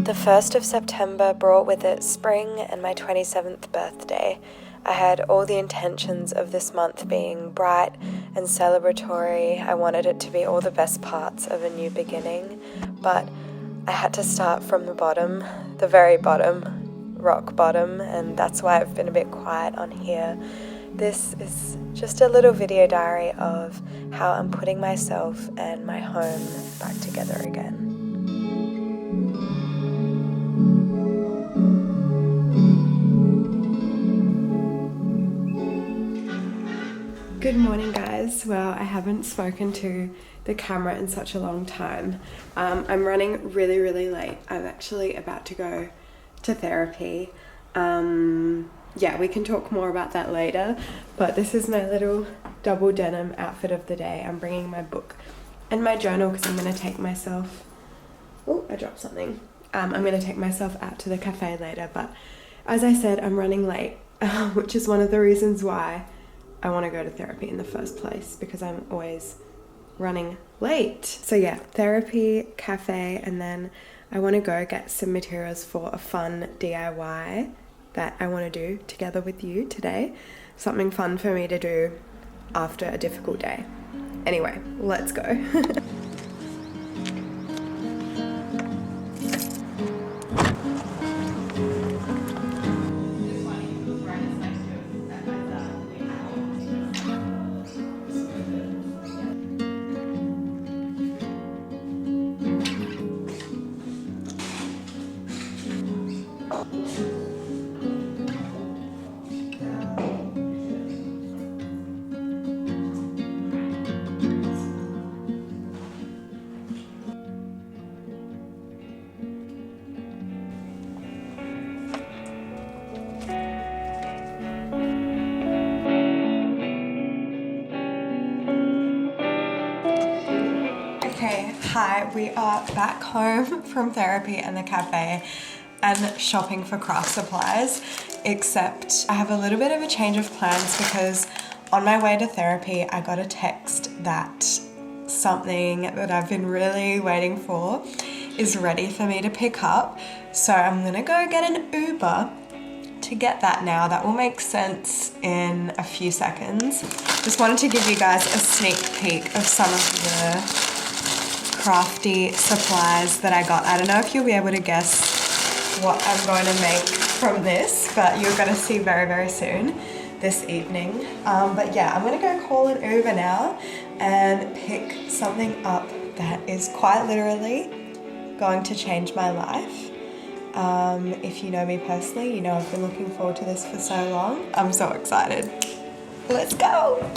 The 1st of September brought with it spring and my 27th birthday. I had all the intentions of this month being bright and celebratory. I wanted it to be all the best parts of a new beginning, but I had to start from the bottom, the very bottom, rock bottom, and that's why I've been a bit quiet on here. This is just a little video diary of how I'm putting myself and my home back together again. Good morning, guys. Well, I haven't spoken to the camera in such a long time. I'm running really late. I'm actually about to go to therapy. Yeah, we can talk more about that later, but this is my little double denim outfit of the day. I'm bringing my book and my journal because I'm going to take myself... Oh, I dropped something. I'm going to take myself out to the cafe later, but as I said, I'm running late, which is one of the reasons why I want to go to therapy in the first place, because I'm always running late. So yeah, therapy, cafe, and then I want to go get some materials for a fun DIY that I want to do together with you today. Something fun for me to do after a difficult day. Anyway, let's go. Okay, hi, we are back home from therapy and the cafe and shopping for craft supplies, except I have a little bit of a change of plans because on my way to therapy I got a text that something that I've been really waiting for is ready for me to pick up. So I'm gonna go get an Uber to get that now. That will make sense in a few seconds. Just wanted to give you guys a sneak peek of some of the crafty supplies that I got. I don't know if you'll be able to guess what I'm going to make from this, but you're going to see very soon this evening. But yeah, I'm going to go call an Uber now and pick something up that is quite literally going to change my life. If you know me personally, you know I've been looking forward to this for so long. I'm so excited. Let's go!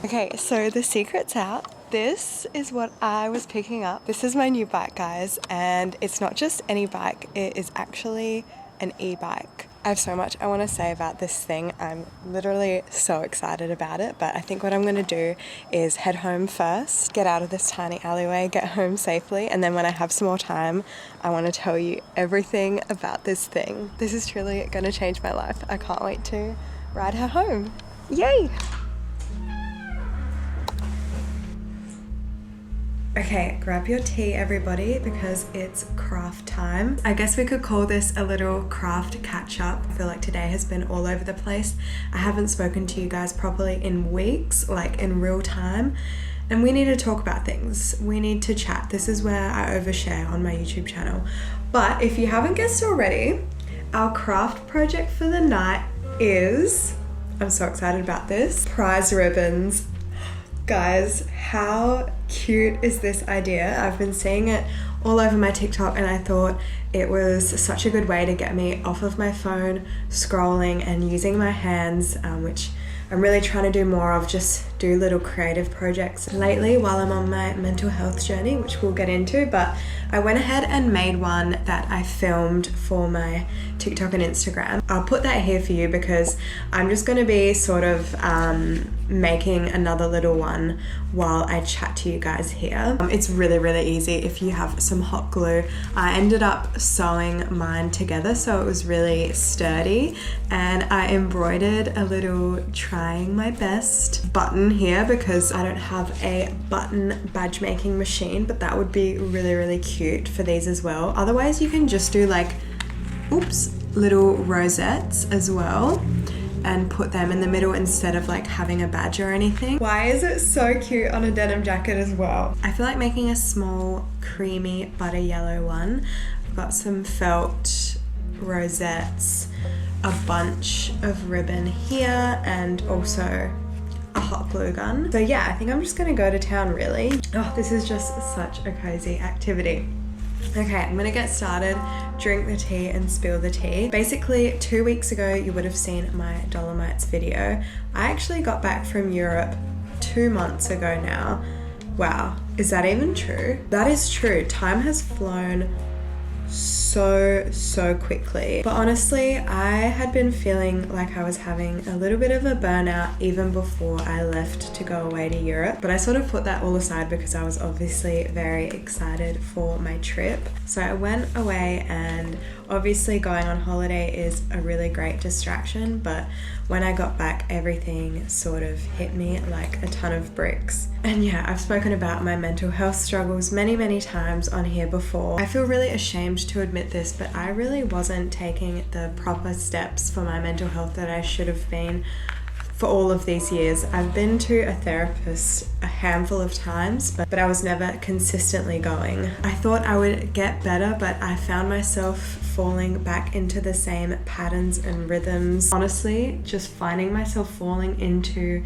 Okay, so the secret's out. This is what I was picking up. This is my new bike, guys, and it's not just any bike, it is actually an e-bike. I have so much I want to say about this thing. I'm literally so excited about it, but I think what I'm going to do is head home first, get out of this tiny alleyway, get home safely, and then when I have some more time, I want to tell you everything about this thing. This is truly going to change my life. I can't wait to ride her home. Yay! Okay, grab your tea everybody because it's craft time. I guess we could call this a little craft catch up. I feel like today has been all over the place. I haven't spoken to you guys properly in weeks, like in real time, and we need to talk about things. We need to chat. This is where I overshare on my YouTube channel. But if you haven't guessed already, our craft project for the night is, I'm so excited about this, prize ribbons. Guys, how cute is this idea? I've been seeing it all over my TikTok and I thought It was such a good way to get me off of my phone, scrolling and using my hands, which I'm really trying to do more of, just do little creative projects lately while I'm on my mental health journey, which we'll get into. But I went ahead and made one that I filmed for my TikTok and Instagram. I'll put that here for you because I'm just going to be sort of making another little one while I chat to you guys here. It's really easy if you have some hot glue. I ended up sewing mine together so it was really sturdy, and I embroidered a little trying my best button here because I don't have a button badge making machine, but that would be really cute for these as well. Otherwise you can just do like, oops, little rosettes as well and put them in the middle instead of like having a badge or anything. Why is it so cute on a denim jacket as well? I feel like making a small creamy butter yellow one. I've got some felt rosettes, a bunch of ribbon here, and also a hot glue gun. So yeah, I think I'm just gonna go to town really. Oh, this is just such a cozy activity. Okay, I'm gonna get started, drink the tea and spill the tea. Basically, 2 weeks ago, you would have seen my Dolomites video. I actually got back from Europe 2 months ago now. Wow, is that even true? That is true. Time has flown so quickly. But honestly, I had been feeling like I was having a little bit of a burnout even before I left to go away to Europe. But I sort of put that all aside because I was obviously very excited for my trip. So I went away, and obviously going on holiday is a really great distraction, but when I got back, everything sort of hit me like a ton of bricks. And yeah, I've spoken about my mental health struggles many times on here before. I feel really ashamed to admit this, but I really wasn't taking the proper steps for my mental health that I should have been for all of these years. I've been to a therapist a handful of times, but I was never consistently going. I thought I would get better, but I found myself falling back into the same patterns and rhythms. Honestly, just finding myself falling into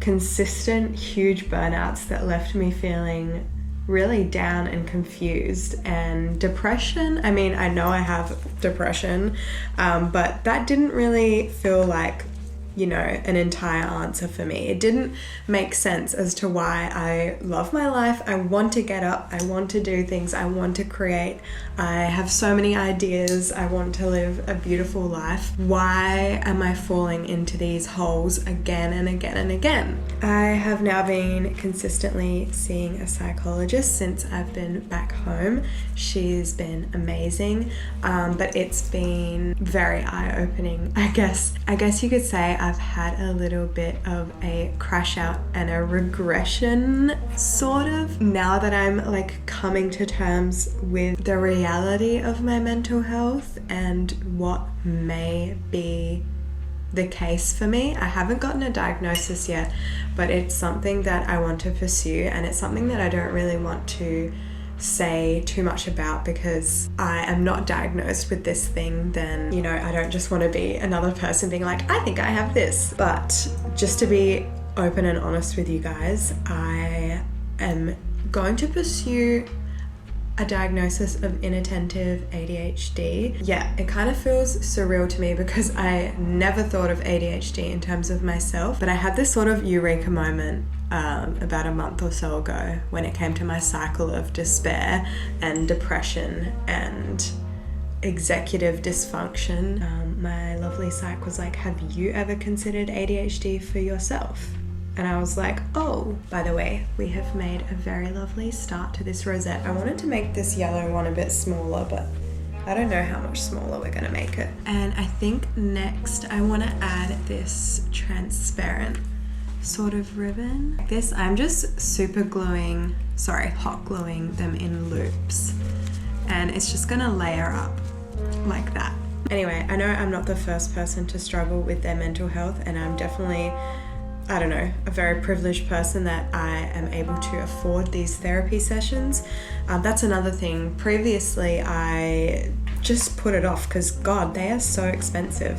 consistent, huge burnouts that left me feeling really down and confused. And depression, I mean, I know I have depression, but that didn't really feel like, you know, an entire answer for me. It didn't make sense as to why I love my life. I want to get up, I want to do things, I want to create, I have so many ideas, I want to live a beautiful life. Why am I falling into these holes again and again and again? I have now been consistently seeing a psychologist since I've been back home. She's been amazing, but it's been very eye-opening. I guess you could say I've had a little bit of a crash out and a regression, sort of, now that I'm like coming to terms with the reality of my mental health and what may be the case for me. I haven't gotten a diagnosis yet, but it's something that I want to pursue, and it's something that I don't really want to say too much about because I am not diagnosed with this thing. Then, you know, I don't just want to be another person being like, I think I have this. But just to be open and honest with you guys, I am going to pursue a diagnosis of inattentive ADHD. Yeah, it kind of feels surreal to me because I never thought of ADHD in terms of myself, but I had this sort of eureka moment about a month or so ago when it came to my cycle of despair and depression and executive dysfunction. My lovely psych was like, have you ever considered ADHD for yourself? And I was like, oh, by the way, we have made a very lovely start to this rosette. I wanted to make this yellow one a bit smaller, but I don't know how much smaller we're gonna make it. And I think next I wanna add this transparent sort of ribbon. This, I'm just hot gluing them in loops. And it's just gonna layer up like that. Anyway, I know I'm not the first person to struggle with their mental health, and I'm definitely, I don't know, a very privileged person that I am able to afford these therapy sessions. That's another thing. Previously, I just put it off because, God, they are so expensive.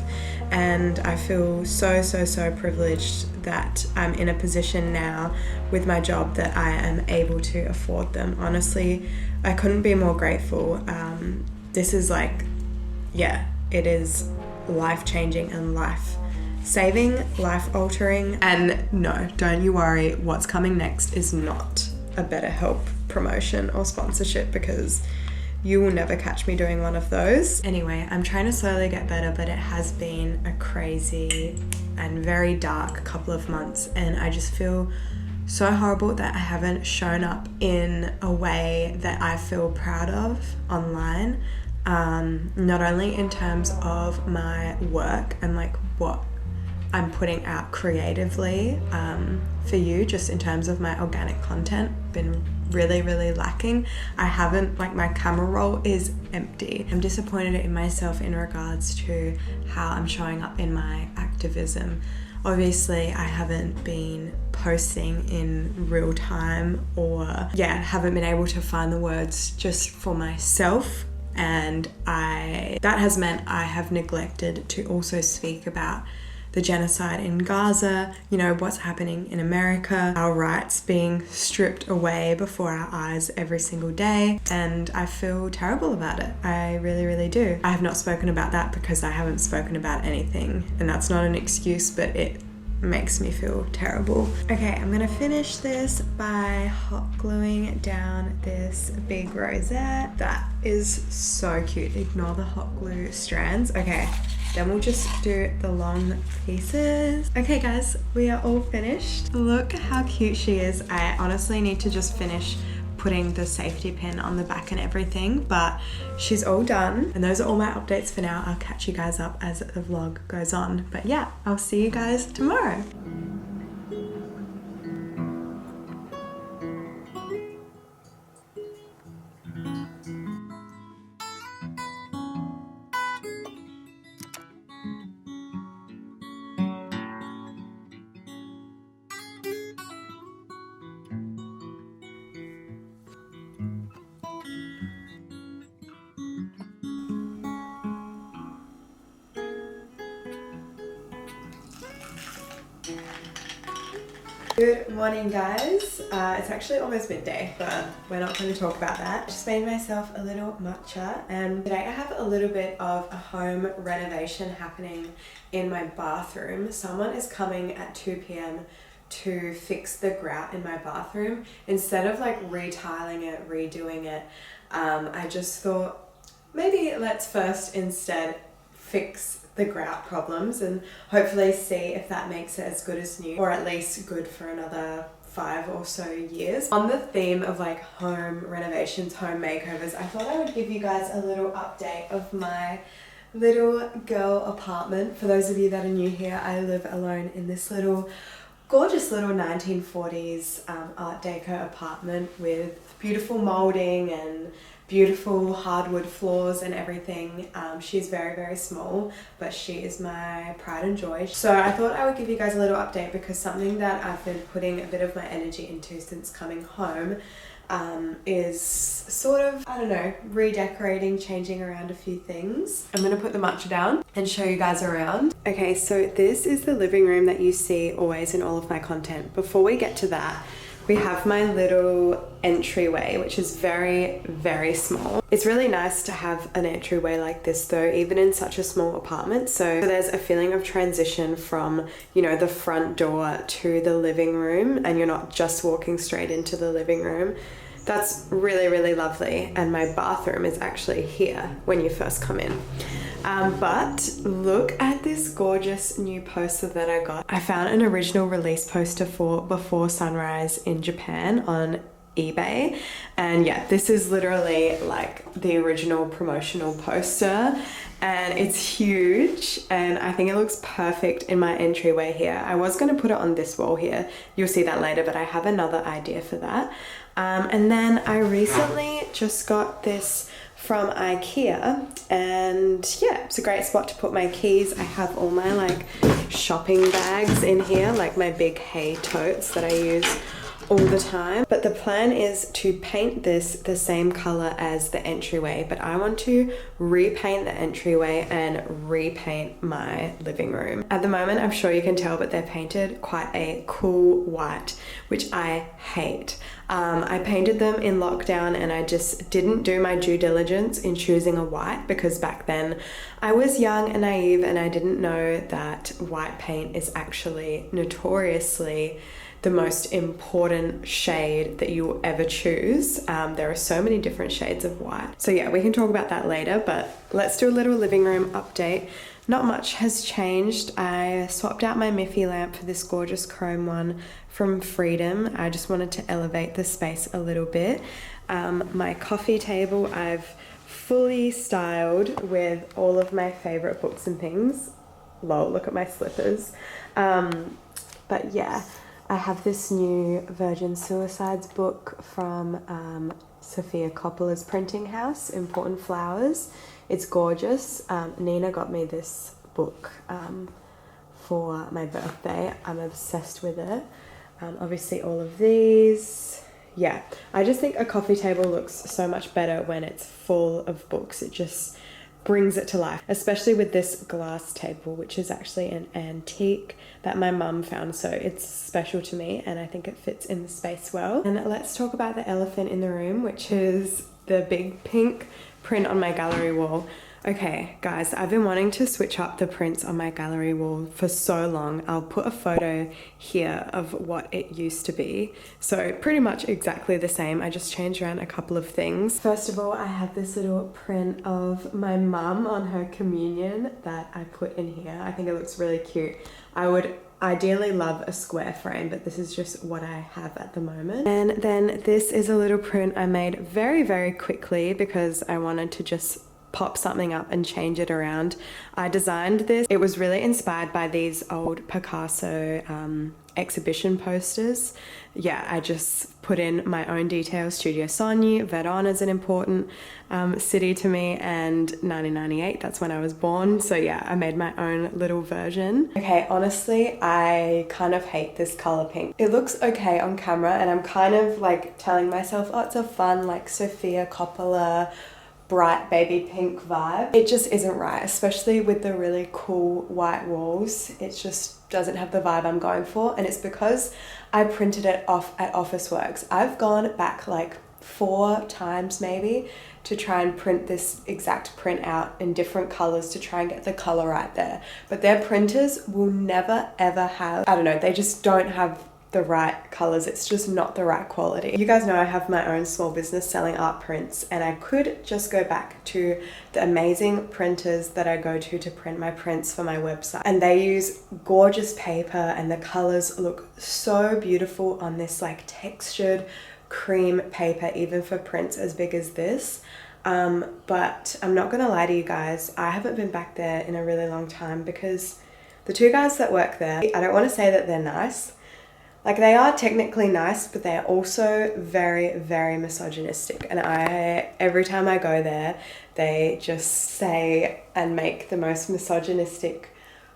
And I feel so privileged that I'm in a position now with my job that I am able to afford them. Honestly, I couldn't be more grateful. this is like, yeah, it is life-changing and life-saving, life-altering. And no, don't you worry, what's coming next is not a BetterHelp promotion or sponsorship, because you will never catch me doing one of those. Anyway, I'm trying to slowly get better, but it has been a crazy and very dark couple of months, and I just feel so horrible that I haven't shown up in a way that I feel proud of online. Not only in terms of my work and like what I'm putting out creatively for you, just in terms of my organic content, been really lacking. I haven't, like, my camera roll is empty. I'm disappointed in myself in regards to how I'm showing up in my activism. Obviously, I haven't been posting in real time, or haven't been able to find the words just for myself. And that has meant I have neglected to also speak about the genocide in Gaza, you know, what's happening in America, our rights being stripped away before our eyes every single day. And I feel terrible about it. I really do. I have not spoken about that because I haven't spoken about anything. And that's not an excuse, but it makes me feel terrible. Okay, I'm gonna finish this by hot gluing down this big rosette. That is so cute. Ignore the hot glue strands. Okay, then we'll just do the long pieces. Okay guys, we are all finished. Look how cute she is. I honestly need to just finish putting the safety pin on the back and everything, but she's all done. And those are all my updates for now. I'll catch you guys up as the vlog goes on. But yeah, I'll see you guys tomorrow. Good morning guys. It's actually almost midday, but we're not going to talk about that. Just made myself a little matcha, and today I have a little bit of a home renovation happening in my bathroom. Someone is coming at 2 p.m. to fix the grout in my bathroom. Instead of like retiling it, redoing it, I just thought maybe let's first instead fix the grout problems and hopefully see if that makes it as good as new, or at least good for another 5 or so years. On the theme of like home renovations, home makeovers, I thought I would give you guys a little update of my little girl apartment. For those of you that are new here, I live alone in this little gorgeous little 1940s art deco apartment with beautiful molding and beautiful hardwood floors and everything. She's very small, but she is my pride and joy. So I thought I would give you guys a little update, because something that I've been putting a bit of my energy into since coming home is sort of, I don't know, redecorating, changing around a few things. I'm gonna put the matcha down and show you guys around. Okay, so this is the living room that you see always in all of my content. Before we get to that, we have my little entryway, which is very small. It's really nice to have an entryway like this though, even in such a small apartment. So there's a feeling of transition from, you know, the front door to the living room, and you're not just walking straight into the living room. That's really lovely. And my bathroom is actually here when you first come in. But look at this gorgeous new poster that I got. I found an original release poster for Before Sunrise in Japan on eBay, and yeah, this is literally like the original promotional poster, and it's huge, and I think it looks perfect in my entryway here. I was going to put it on this wall here, you'll see that later, but I have another idea for that. And then I recently just got this from IKEA, and yeah, it's a great spot to put my keys. I have all my like shopping bags in here, like my big hay totes that I use all the time. But the plan is to paint this the same color as the entryway, but I want to repaint the entryway and repaint my living room. At the moment, I'm sure you can tell, but they're painted quite a cool white, which I hate. I painted them in lockdown and I just didn't do my due diligence in choosing a white, because back then I was young and naive and I didn't know that white paint is actually notoriously the most important shade that you will ever choose. There are so many different shades of white. So yeah, we can talk about that later, but let's do a little living room update. Not much has changed. I swapped out my Miffy lamp for this gorgeous chrome one from Freedom. I just wanted to elevate the space a little bit. My coffee table I've fully styled with all of my favorite books and things. Lol, look at my slippers. But yeah, I have this new Virgin Suicides book from Sophia Coppola's printing house, Important Flowers. It's gorgeous. Nina got me this book for my birthday. I'm obsessed with it. Obviously all of these. Yeah, I just think a coffee table looks so much better when it's full of books. It just brings it to life, especially with this glass table, which is actually an antique that my mum found, so it's special to me and I think it fits in the space well. And let's talk about the elephant in the room, which is the big pink print on my gallery wall. Okay guys, I've been wanting to switch up the prints on my gallery wall for so long. I'll put a photo here of what it used to be. So pretty much exactly the same. I just changed around a couple of things. First of all, I have this little print of my mum on her communion that I put in here. I think it looks really cute. I would ideally love a square frame, but this is just what I have at the moment. And then this is a little print I made very, very quickly because I wanted to just pop something up and change it around. I designed this. It was really inspired by these old Picasso exhibition posters. Yeah, I just put in my own details. Studio Sogni, Verona is an important city to me, and 1998, that's when I was born. So yeah, I made my own little version. Okay, honestly, I kind of hate this color pink. It looks okay on camera and I'm kind of like telling myself, oh, it's a fun like Sophia Coppola bright baby pink vibe. It just isn't right, especially with the really cool white walls. It just doesn't have the vibe I'm going for, and it's because I printed it off at Officeworks. I've gone back like 4 times maybe to try and print this exact print out in different colors to try and get the color right there, but their printers will never ever have, I don't know, they just don't have the right colors. It's just not the right quality. You guys know I have my own small business selling art prints, and I could just go back to the amazing printers that I go to print my prints for my website, and they use gorgeous paper and the colors look so beautiful on this like textured cream paper, even for prints as big as this. But I'm not gonna lie to you guys, I haven't been back there in a really long time because the 2 guys that work there, I don't want to say that they're nice. Like, they are technically nice, but they are also very, very misogynistic. And every time I go there, they just say and make the most misogynistic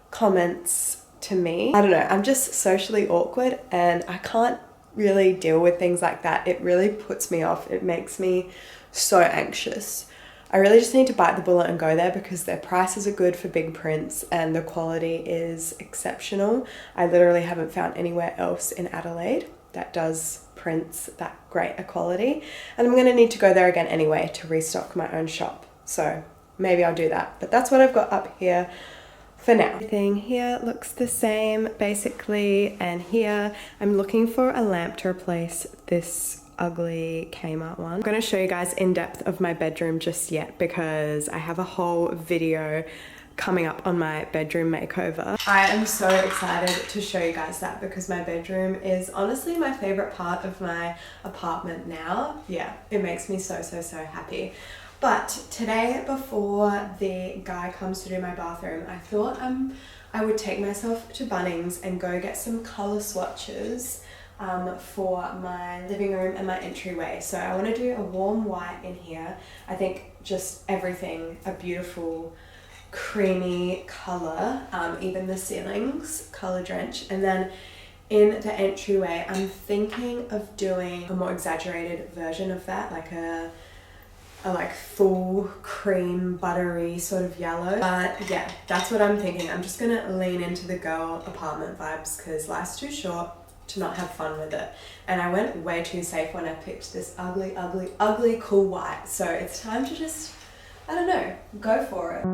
comments to me. I don't know, I'm just socially awkward and I can't really deal with things like that. It really puts me off. It makes me so anxious. I really just need to bite the bullet and go there because their prices are good for big prints and the quality is exceptional. I literally haven't found anywhere else in Adelaide that does prints that great a quality. And I'm gonna need to go there again anyway to restock my own shop. So maybe I'll do that. But that's what I've got up here for now. Everything here looks the same basically, and here I'm looking for a lamp to replace this ugly Kmart one. I'm gonna show you guys in depth of my bedroom just yet because I have a whole video coming up on my bedroom makeover. I am so excited to show you guys that because my bedroom is honestly my favorite part of my apartment now. Yeah, it makes me so happy. But today, before the guy comes to do my bathroom, I thought I would take myself to Bunnings and go get some color swatches for my living room and my entryway. So I want to do a warm white in here. I think just everything, a beautiful creamy color, even the ceilings, color drench. And then in the entryway. I'm thinking of doing a more exaggerated version of that, like a like full cream buttery sort of yellow. But yeah, that's what I'm thinking. I'm just gonna lean into the girl apartment vibes because life's too short to not have fun with it. And I went way too safe when I picked this ugly, ugly, ugly cool white. So it's time to just, I don't know, go for it.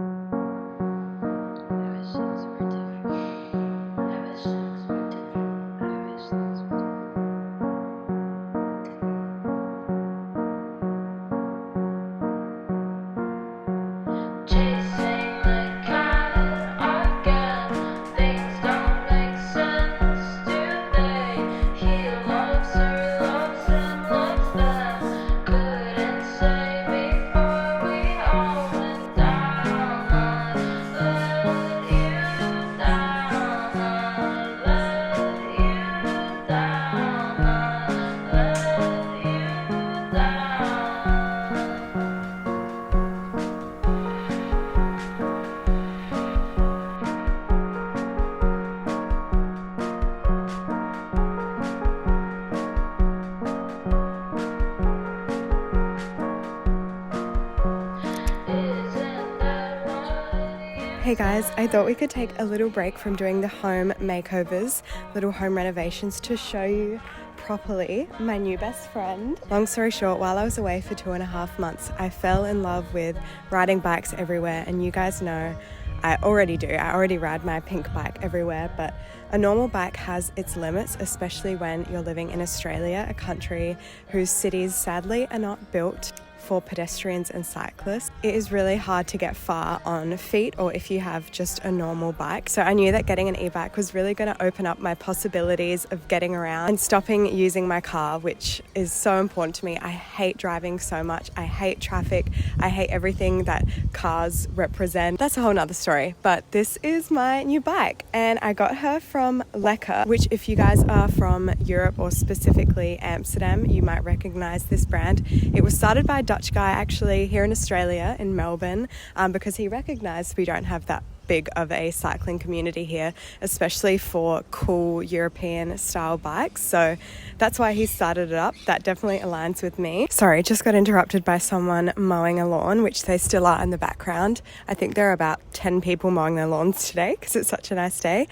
Hey guys, I thought we could take a little break from doing the home makeovers, little home renovations, to show you properly my new best friend. Long story short, while I was away for 2.5 months, I fell in love with riding bikes everywhere, and you guys know I already do. I already ride my pink bike everywhere, but a normal bike has its limits, especially when you're living in Australia, a country whose cities sadly are not built for pedestrians and cyclists. It is really hard to get far on feet or if you have just a normal bike. So I knew that getting an e-bike was really going to open up my possibilities of getting around and stopping using my car, which is so important to me. I hate driving so much. I hate traffic. I hate everything that cars represent. That's a whole nother story. But this is my new bike and I got her from Lekker, which if you guys are from Europe or specifically Amsterdam, you might recognize this brand. It was started by a Dutch guy actually here in Australia in Melbourne because he recognized we don't have that big of a cycling community here, especially for cool European style bikes. So that's why he started it up. That definitely aligns with me. Sorry, just got interrupted by someone mowing a lawn, which they still are in the background. I think there are about 10 people mowing their lawns today because it's such a nice day.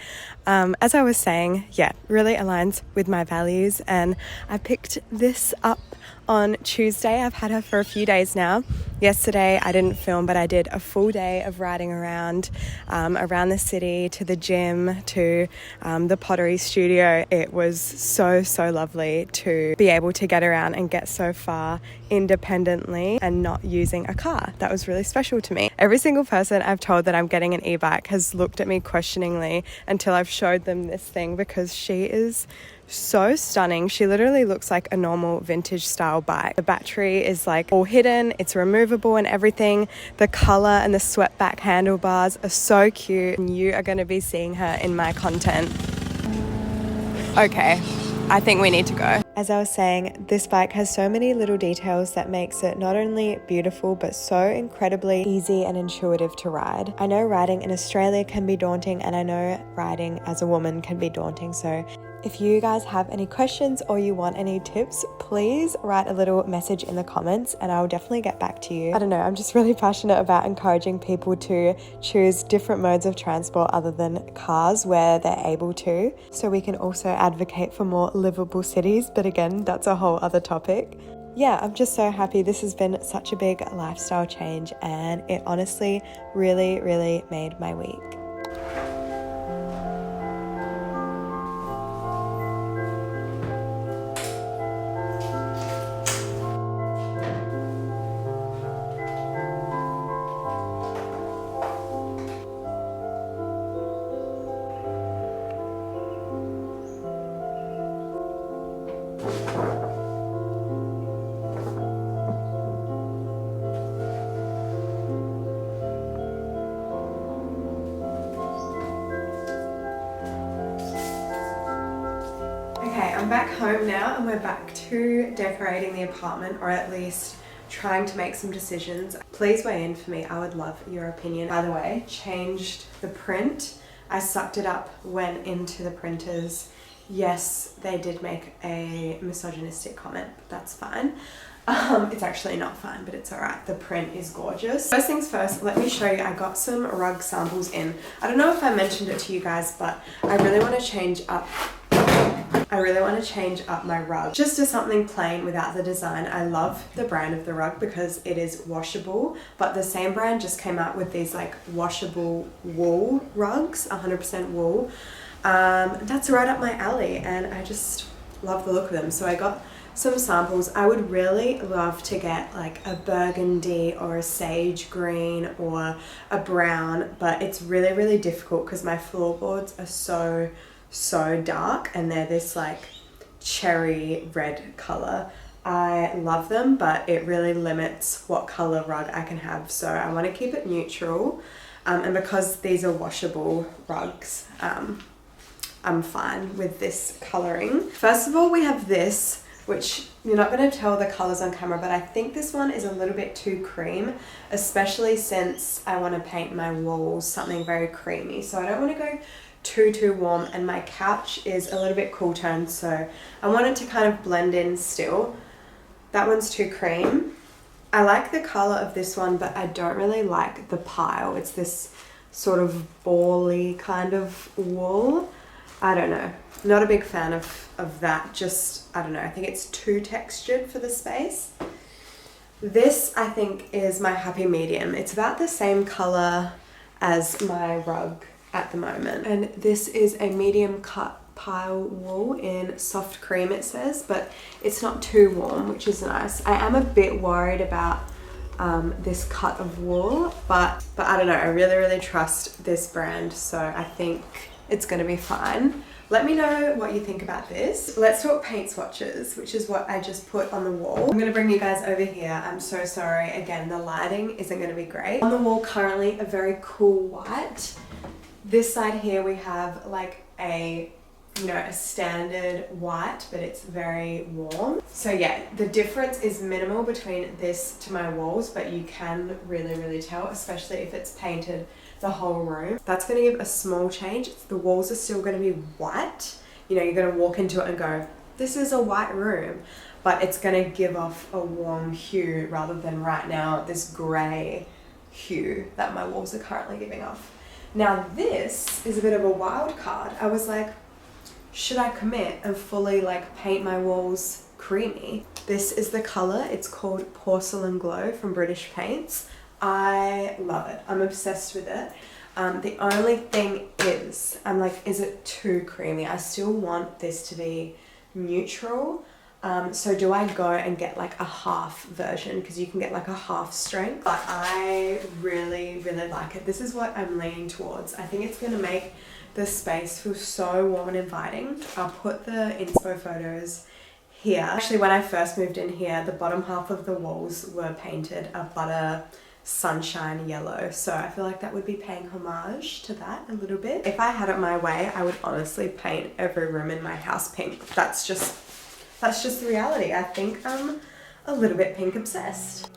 As I was saying, yeah, really aligns with my values, and I picked this up on Tuesday. I've had her for a few days now. Yesterday I didn't film, but I did a full day of riding around the city, to the gym, to the pottery studio. It was so lovely to be able to get around and get so far independently and not using a car. That was really special to me. Every single person I've told that I'm getting an e-bike has looked at me questioningly until I've showed them this thing, because she is so stunning. She literally looks like a normal vintage style bike. The battery is like all hidden, it's removable and everything. The color and the swept back handlebars are so cute, and you are going to be seeing her in my content. Okay, I think we need to go. As I was saying, this bike has so many little details that makes it not only beautiful but so incredibly easy and intuitive to ride. I know riding in Australia can be daunting, and I know riding as a woman can be daunting, so if you guys have any questions or you want any tips, please write a little message in the comments and I'll definitely get back to you. I don't know, I'm just really passionate about encouraging people to choose different modes of transport other than cars where they're able to, so we can also advocate for more livable cities. But again, that's a whole other topic. Yeah, I'm just so happy. This has been such a big lifestyle change, and it honestly really made my week. Okay, I'm back home now and we're back to decorating the apartment, or at least trying to make some decisions. Please weigh in for me, I would love your opinion. By the way, changed the print. I sucked it up, went into the printers Yes, they did make a misogynistic comment, but that's fine. It's actually not fine, but it's alright. The print is gorgeous. First things first, let me show you. I got some rug samples in. I don't know if I mentioned it to you guys, but I really want to change up my rug just to something plain without the design. I love the brand of the rug because it is washable, but the same brand just came out with these like washable wool rugs, 100% wool. That's right up my alley and I just love the look of them. So I got some samples. I would really love to get like a burgundy or a sage green or a brown, but it's really, really difficult because my floorboards are so dark and they're this like cherry red color. I love them, but it really limits what color rug I can have. So I want to keep it neutral. And because these are washable rugs, I'm fine with this coloring. First of all, we have this, which you're not going to tell the colors on camera, but I think this one is a little bit too cream, especially since I want to paint my walls something very creamy. So I don't want to go too warm, and my couch is a little bit cool toned, so I want it to kind of blend in still. That one's too cream. I like the color of this one, but I don't really like the pile. It's this sort of bally kind of wool. I don't know. Not a big fan of that. Just, I don't know. I think it's too textured for the space. This, I think, is my happy medium. It's about the same color as my rug at the moment. And this is a medium cut pile wool in soft cream, it says, but it's not too warm, which is nice. I am a bit worried about this cut of wool, but I don't know. I really trust this brand, so I think it's going to be fine. Let me know what you think about this. Let's talk paint swatches, which is what I just put on the wall. I'm going to bring you guys over here. I'm so sorry. Again, the lighting isn't going to be great. On the wall currently, a very cool white. This side here we have like a standard white, but it's very warm. So yeah, the difference is minimal between this to my walls, but you can really tell, especially if it's painted the whole room. That's going to give a small change. The walls are still going to be white. You know, you're going to walk into it and go, this is a white room, but it's going to give off a warm hue rather than right now this grey hue that my walls are currently giving off. Now this is a bit of a wild card. I was like, should I commit and fully like paint my walls creamy? This is the color. It's called Porcelain Glow from British Paints. I love it. I'm obsessed with it. The only thing is, I'm like, is it too creamy? I still want this to be neutral. So do I go and get like a half version? Because you can get like a half strength. But I really like it. This is what I'm leaning towards. I think it's going to make the space feel so warm and inviting. I'll put the inspo photos here. Actually, when I first moved in here, the bottom half of the walls were painted a butter sunshine yellow, so I feel like that would be paying homage to that a little bit. If I had it my way, I would honestly paint every room in my house pink. That's just the reality. I think I'm a little bit pink obsessed.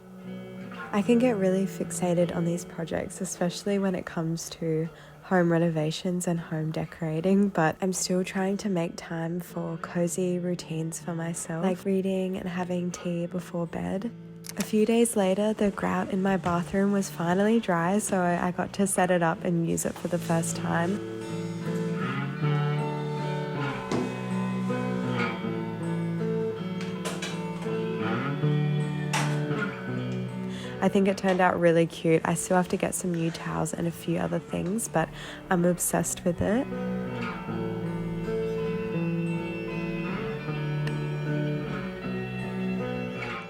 I can get really fixated on these projects, especially when it comes to home renovations and home decorating, but I'm still trying to make time for cozy routines for myself, like reading and having tea before bed. A few days later, the grout in my bathroom was finally dry, so I got to set it up and use it for the first time. I think it turned out really cute. I still have to get some new towels and a few other things, but I'm obsessed with it.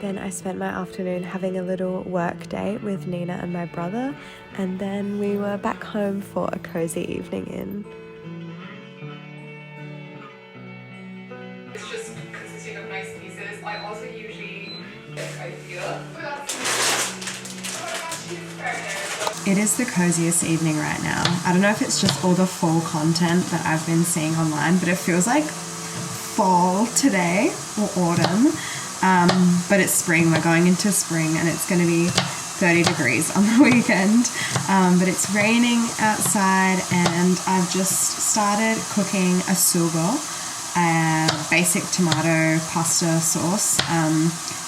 Then I spent my afternoon having a little work day with Nina and my brother, and then we were back home for a cozy evening in. It's just consisting of nice pieces. I also usually get idea. It is the coziest evening right now. I don't know if it's just all the fall content that I've been seeing online, but it feels like fall today or autumn. But it's spring. We're going into spring and it's going to be 30 degrees on the weekend. But it's raining outside and I've just started cooking a sugo. a basic tomato pasta sauce.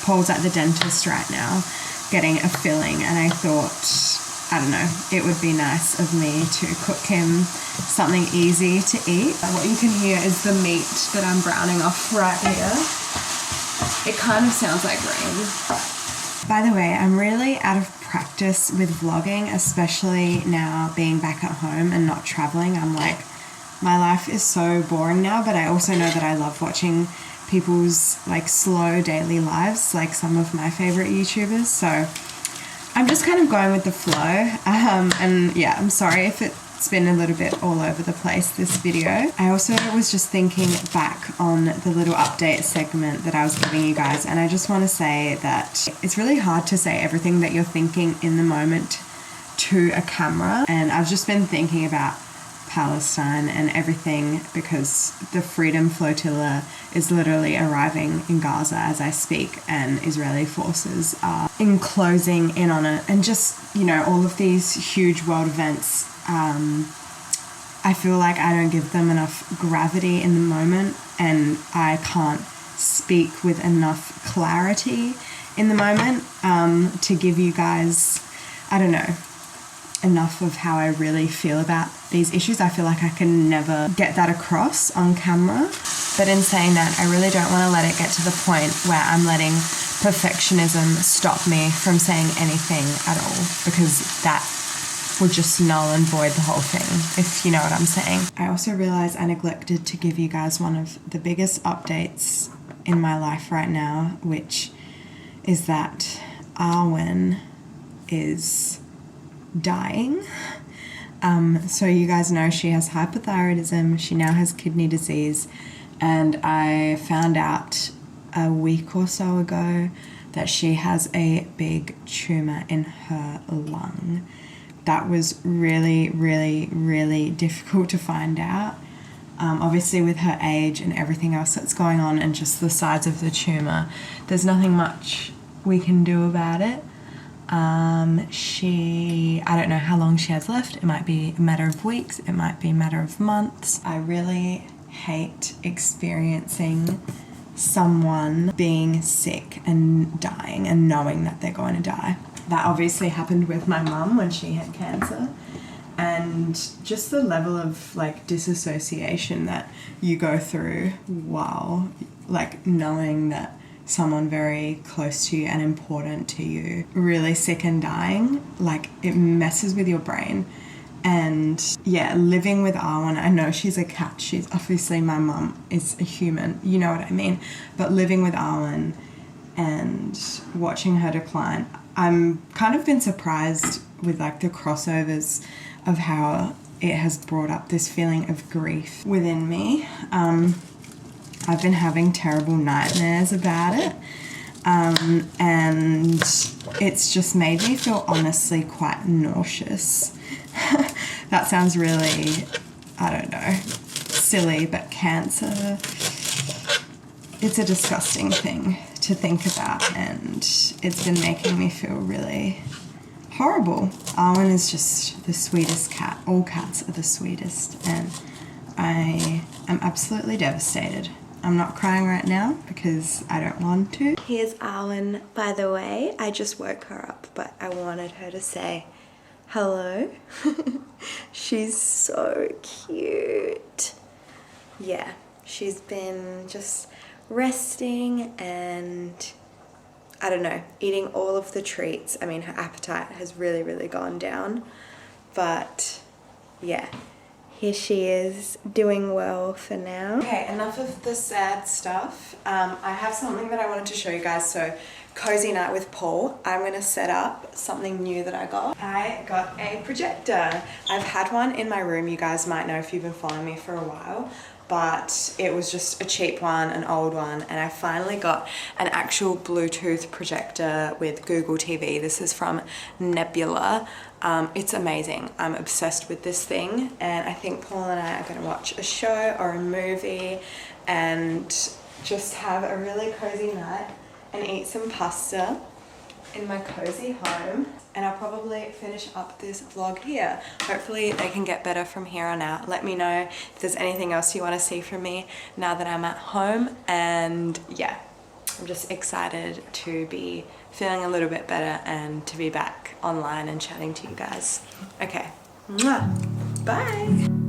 Paul's at the dentist right now getting a filling, and I thought, I don't know, it would be nice of me to cook him something easy to eat. What you can hear is the meat that I'm browning off right here. It kind of sounds like rain. By the way, I'm really out of practice with vlogging, especially now being back at home and not traveling. I'm like, my life is so boring now, but I also know that I love watching people's like slow daily lives, like some of my favorite YouTubers. So I'm just kind of going with the flow. And yeah, I'm sorry if it's been a little bit all over the place, this video. I also was just thinking back on the little update segment that I was giving you guys, and I just want to say that it's really hard to say everything that you're thinking in the moment to a camera. And I've just been thinking about Palestine and everything because the Freedom Flotilla is literally arriving in Gaza as I speak, and Israeli forces are enclosing in on it. And just, you know, all of these huge world events, I feel like I don't give them enough gravity in the moment, and I can't speak with enough clarity in the moment to give you guys, I don't know, enough of how I really feel about these issues. I feel like I can never get that across on camera. But in saying that, I really don't want to let it get to the point where I'm letting perfectionism stop me from saying anything at all, because that would just null and void the whole thing, if you know what I'm saying. I also realized I neglected to give you guys one of the biggest updates in my life right now, which is that Arwen is dying. So you guys know she has hypothyroidism, she now has kidney disease, and I found out a week or so ago that she has a big tumor in her lung. That was really, really, really difficult to find out. Obviously with her age and everything else that's going on and just the size of the tumor, there's nothing much we can do about it. I don't know how long she has left. It might be a matter of weeks, it might be a matter of months. I really hate experiencing someone being sick and dying and knowing that they're going to die. That obviously happened with my mum when she had cancer, and just the level of like disassociation that you go through while like knowing that someone very close to you and important to you really sick and dying, like it messes with your brain. And yeah, living with Arwen, I know she's a cat, she's obviously, my mum is a human, you know what I mean, but living with Arwen and watching her decline, I'm kind of been surprised with like the crossovers of how it has brought up this feeling of grief within me. I've been having terrible nightmares about it, and it's just made me feel honestly quite nauseous. That sounds really, I don't know, silly, but cancer, it's a disgusting thing to think about, and it's been making me feel really horrible. Arwen is just the sweetest cat. All cats are the sweetest, and I am absolutely devastated. I'm not crying right now because I don't want to. Here's Arwen, by the way. I just woke her up, but I wanted her to say hello. She's so cute. Yeah, she's been just resting and, I don't know, eating all of the treats. I mean, her appetite has really, really gone down, but yeah. Here she is, doing well for now. Okay, enough of the sad stuff. I have something that I wanted to show you guys. So, cozy night with Paul. I'm gonna set up something new that I got. I got a projector. I've had one in my room. You guys might know if you've been following me for a while, but it was just a cheap one, an old one, and I finally got an actual Bluetooth projector with Google TV. This is from Nebula. It's amazing. I'm obsessed with this thing, and I think Paul and I are going to watch a show or a movie and just have a really cozy night and eat some pasta. in my cozy home, and I'll probably finish up this vlog here. Hopefully they can get better from here on out. Let me know if there's anything else you want to see from me now that I'm at home. And yeah, I'm just excited to be feeling a little bit better and to be back online and chatting to you guys. Okay, mwah. Bye.